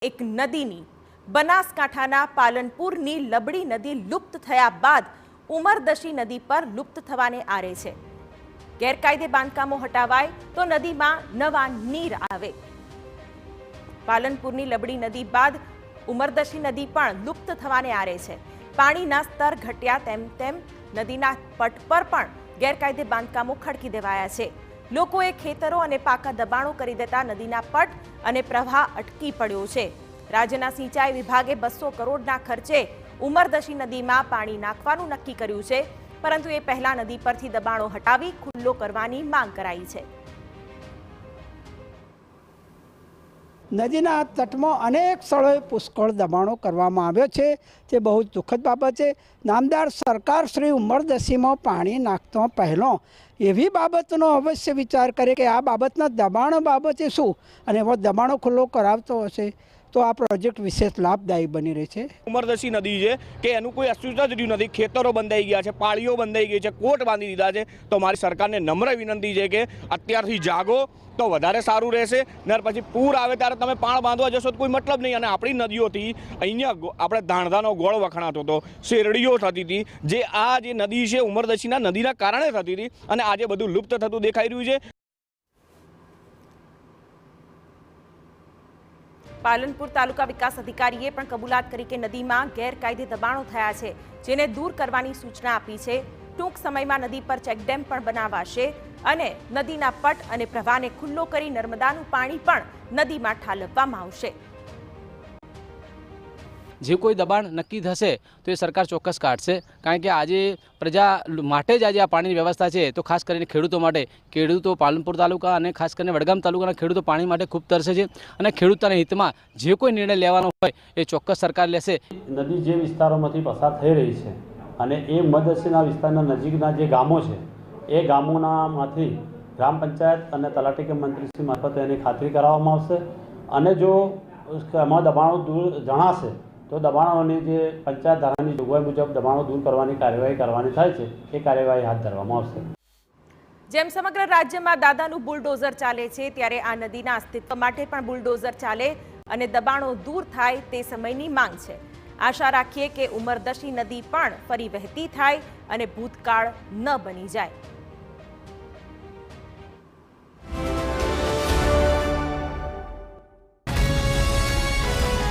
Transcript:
એક નદીની બનાસકાંઠાના પાલનપુરની લબડી નદી લુપ્ત થયા બાદ ઉમરદશી નદી પર લુપ્ત થવાને આરે છે। ગેરકાયદે બાંધકામો હટાવાય તો નદીમાં નવા નીર આવે। પાલનપુરની લબડી નદી બાદ ઉમરદશી નદી પણ લુપ્ત થવાને આરે છે। પાણીના સ્તર ઘટ્યા તેમ નદીના પટ પર પણ ગેરકાયદે બાંધકામો ખડકી દેવાયા છે। લોકોએ ખેતરો અને પાકા દબાણો કરી દેતા નદીના પટ અને પ્રવાહ અટકી પડ્યો છે। રાજ્યના સિંચાઈ વિભાગે 200 કરોડના ખર્ચે ઉમરદશી નદીમાં પાણી નાખવાનું નક્કી કર્યું છે, પરંતુ એ પહેલા નદી પરથી દબાણો હટાવી ખુલ્લો કરવાની માંગ કરાઈ છે। નદીના તટમાં અનેક સ્થળોએ પુષ્કળ દબાણો કરવામાં આવ્યો છે, તે બહુ જ દુઃખદ બાબત છે। નામદાર સરકાર શ્રી ઉમરદશીમાં પાણી નાખતો પહેલો એવી બાબતનો અવશ્ય વિચાર કરે કે આ બાબતના દબાણો બાબતે શું અને એવો દબાણો ખુલ્લો કરાવતો હશે તો આ પ્રોજેક્ટ વિશેષ લાભદાયી બની રહે છે। ઉમરદશી નદી છે કે એનું કોઈ અસ્તિત્વ જ રહ્યું નથી। ખેતરો બંધાઈ ગયા છે, પાળીઓ બંધાઈ ગઈ છે, કોટ બાંધી દીધા છે। તો મારી સરકારને નમ્ર વિનંતી છે કે અત્યારથી જાગો તો વધારે સારું રહેશે। ને પછી પૂર આવે ત્યારે તમે પાળ બાંધવા જશો તો કોઈ મતલબ નહીં। અને આપણી નદીઓથી અહીંયા આપણે ધાણધાનો ગોળ વખણાતો હતો, શેરડીઓ થતી હતી, જે આ જે નદી છે ઉમરદશીના નદીના કારણે થતી હતી, અને આજે બધું લુપ્ત થતું દેખાઈ રહ્યું છે। પાલનપુર તાલુકા વિકાસ અધિકારીએ પણ કબૂલાત કરી કે નદીમાં ગેરકાયદે દબાણો થયા છે, જેને દૂર કરવાની સૂચના આપી છે। ટૂંક સમયમાં નદી પર ચેકડેમ પણ બનાવાશે અને નદીના પટ અને પ્રવાહને ખુલ્લો કરી નર્મદાનું પાણી પણ નદીમાં ઠાલવવામાં આવશે। જે કોઈ દબાણ નક્કી થશે તો એ સરકાર ચોક્કસ કાઢશે, કારણ કે આજે પ્રજા માટે જ આજે આ પાણીની વ્યવસ્થા છે। તો ખાસ કરીને ખેડૂતો પાલનપુર તાલુકા અને ખાસ કરીને વડગામ તાલુકાના ખેડૂતો પાણી માટે ખૂબ તરસે છે, અને ખેડૂતોના હિતમાં જે કોઈ નિર્ણય લેવાનો હોય એ ચોક્કસ સરકાર લેશે। નદી જે વિસ્તારોમાંથી પસાર થઈ રહી છે અને એ ઉમરદશીના વિસ્તારના નજીકના જે ગામો છે એ ગામોનામાંથી ગ્રામ પંચાયત અને તલાટી કે મંત્રીશ્રી મારફતે એની ખાતરી કરાવવામાં આવશે, અને જો એમાં દબાણો દૂર જણાશે તો દબાણોની જે પંચાયત ધારાની જોગવાઈ મુજબ દબાણો દૂર કરવાની કાર્યવાહી કરવાની થાય છે, એ કાર્યવાહી હાથ ધરવામાં આવશે। જેમ સમગ્ર રાજ્યમાં દાદાનું બુલડોઝર ચાલે છે, ત્યારે આ નદીના અસ્તિત્વ માટે પણ બુલડોઝર ચાલે અને દબાણો દૂર થાય તે સમયની માંગ છે। આશા રાખીએ કે ઉમરદશી નદી પણ ફરી વહેતી થાય અને ભૂતકાળ ન બની જાય।